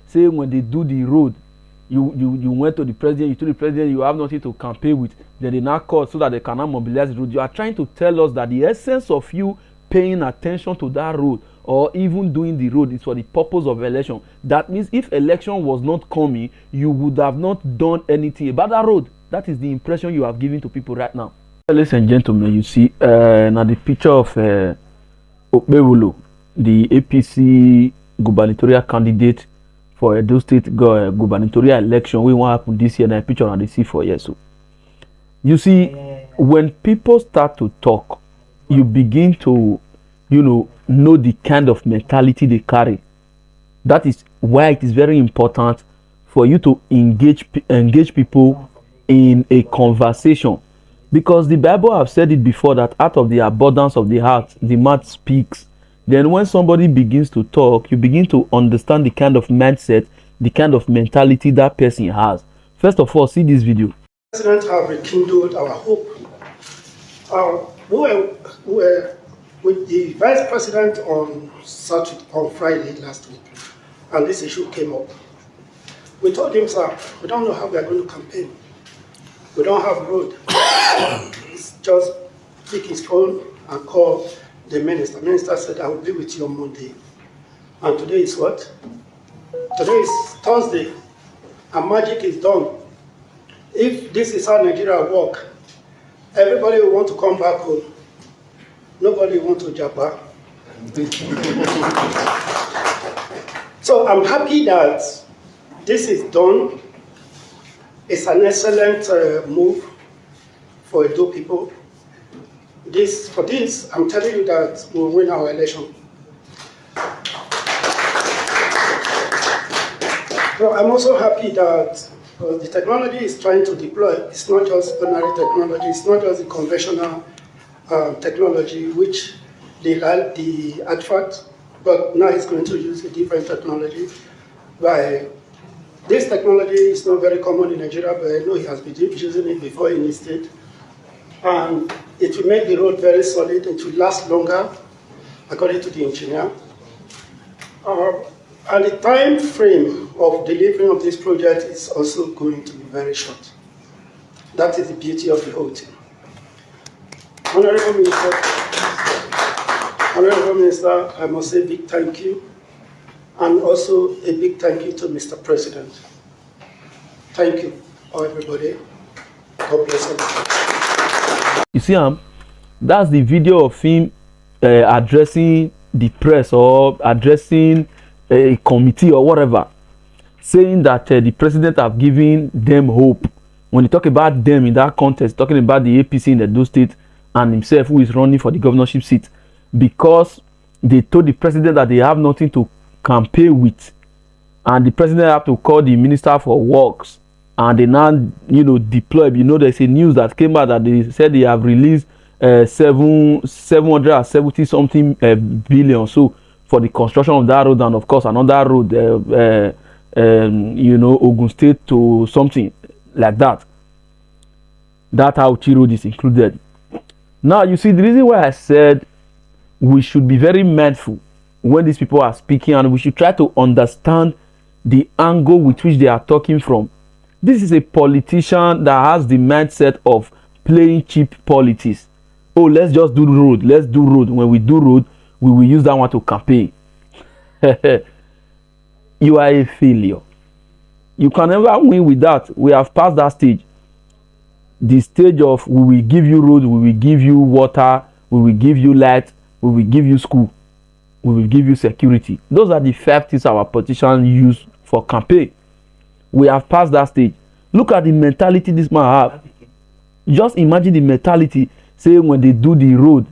Say when they do the road, you went to the president, you told the president you have nothing to campaign with, then they now call so that they cannot mobilize the road. You are trying to tell us that the essence of you paying attention to that road or even doing the road is for the purpose of election. That means if election was not coming, you would have not done anything about that road. That is the impression you have given to people right now. Ladies and gentlemen, you see now the picture of Okpebholo, the APC gubernatorial candidate for Edo State gubernatorial election. We want to happen this year. Now picture on the C4 years. So you see, when people start to talk, you begin to, know the kind of mentality they carry. That is why it is very important for you to engage people in a conversation, because the Bible have said it before that out of the abundance of the heart, the mouth speaks. Then when somebody begins to talk, you begin to understand the kind of mindset, the kind of mentality that person has. First of all, see this video. President have rekindled our hope. We were with the Vice President on Friday last week, and this issue came up. We told him, sir, we don't know how we are going to campaign. We don't have a road. He's just pick his phone and call the minister. The minister said, I will be with you on Monday. And today is what? Today is Thursday, and magic is done. If this is how Nigeria work, everybody will want to come back home. Nobody will want to jabba. So I'm happy that this is done. It's an excellent move for Edo people. For this, I'm telling you that we'll win our election. So I'm also happy that the technology is trying to deploy. It's not just ordinary technology. It's not just the conventional technology, which they like the ADFAT, but now it's going to use a different technology. This technology is not very common in Nigeria, but I know he has been using it before in his state. And it will make the road very solid. It will last longer, according to the engineer. And the time frame of delivering of this project is also going to be very short. That is the beauty of the whole thing. Honorable Minister, I must say a big thank you, and also a big thank you to Mr. President. Thank you, everybody. God bless you. You see, that's the video of him addressing the press or addressing a committee or whatever, saying that the president have given them hope. When you talk about them in that context, talking about the APC in the Edo State and himself who is running for the governorship seat, because they told the president that they have nothing to campaign with, and the president have to call the minister for works, and they now deploy. There's a news that came out that they said they have released 770 something billion so for the construction of that road, and of course another road Ogun State to something like that. That Auchi road is included. Now you see the reason why I said we should be very mindful when these people are speaking, and we should try to understand the angle with which they are talking from. This is a politician that has the mindset of playing cheap politics. Oh, let's just do road. Let's do road. When we do road, we will use that one to campaign. You are a failure. You can never win with that. We have passed that stage. The stage of we will give you road, we will give you water, we will give you light, we will give you school, we will give you security. Those are the 5 things our politicians use for campaign. We have passed that stage. Look at the mentality this man have. Just imagine the mentality. Say when they do the road,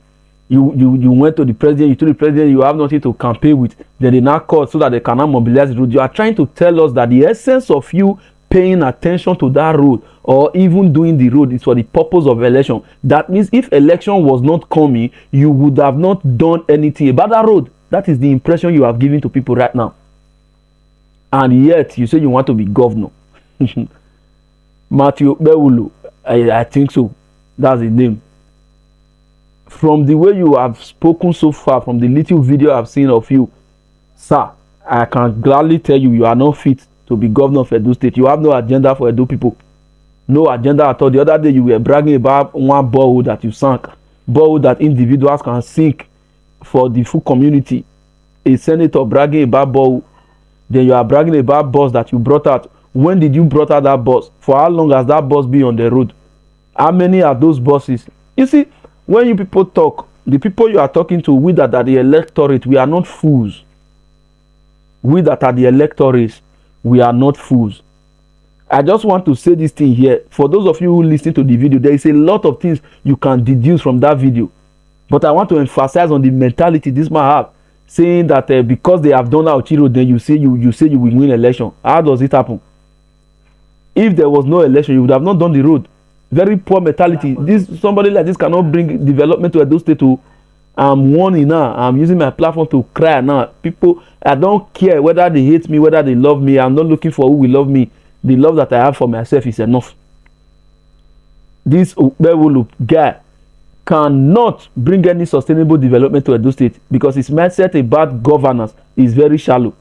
you went to the president, you told the president you have nothing to campaign with, then they now call so that they cannot mobilize the road. You are trying to tell us that the essence of you paying attention to that road or even doing the road is for the purpose of election. That means if election was not coming, you would have not done anything about that road. That is the impression you have given to people right now. And yet you say you want to be governor. Matthew Okpebholo, I think so. That's his name. From the way you have spoken so far, from the little video I've seen of you, sir, I can gladly tell you, you are not fit to be governor of Edo State. You have no agenda for Edo people. No agenda at all. The other day you were bragging about one borehole that you sank. Borehole that individuals can sink for the full community. A senator bragging about borehole. Then you are bragging about bus that you brought out. When did you brought out that bus? For how long has that bus been on the road? How many are those buses? You see, when you people talk, the people you are talking to, we that are the electorate, we are not fools. We that are the electorate, we are not fools. I just want to say this thing here. For those of you who listen to the video, there is a lot of things you can deduce from that video. But I want to emphasize on the mentality this man have, saying that because they have done Auchiro, then you say you will win election. How does it happen? If there was no election, you would have not done the road. Very poor mentality. Somebody like this cannot bring development to Edo State. I'm warning now. I'm using my platform to cry now. People, I don't care whether they hate me, whether they love me. I'm not looking for who will love me. The love that I have for myself is enough. This Ubewulu guy cannot bring any sustainable development to Edo State because his mindset about governance is very shallow.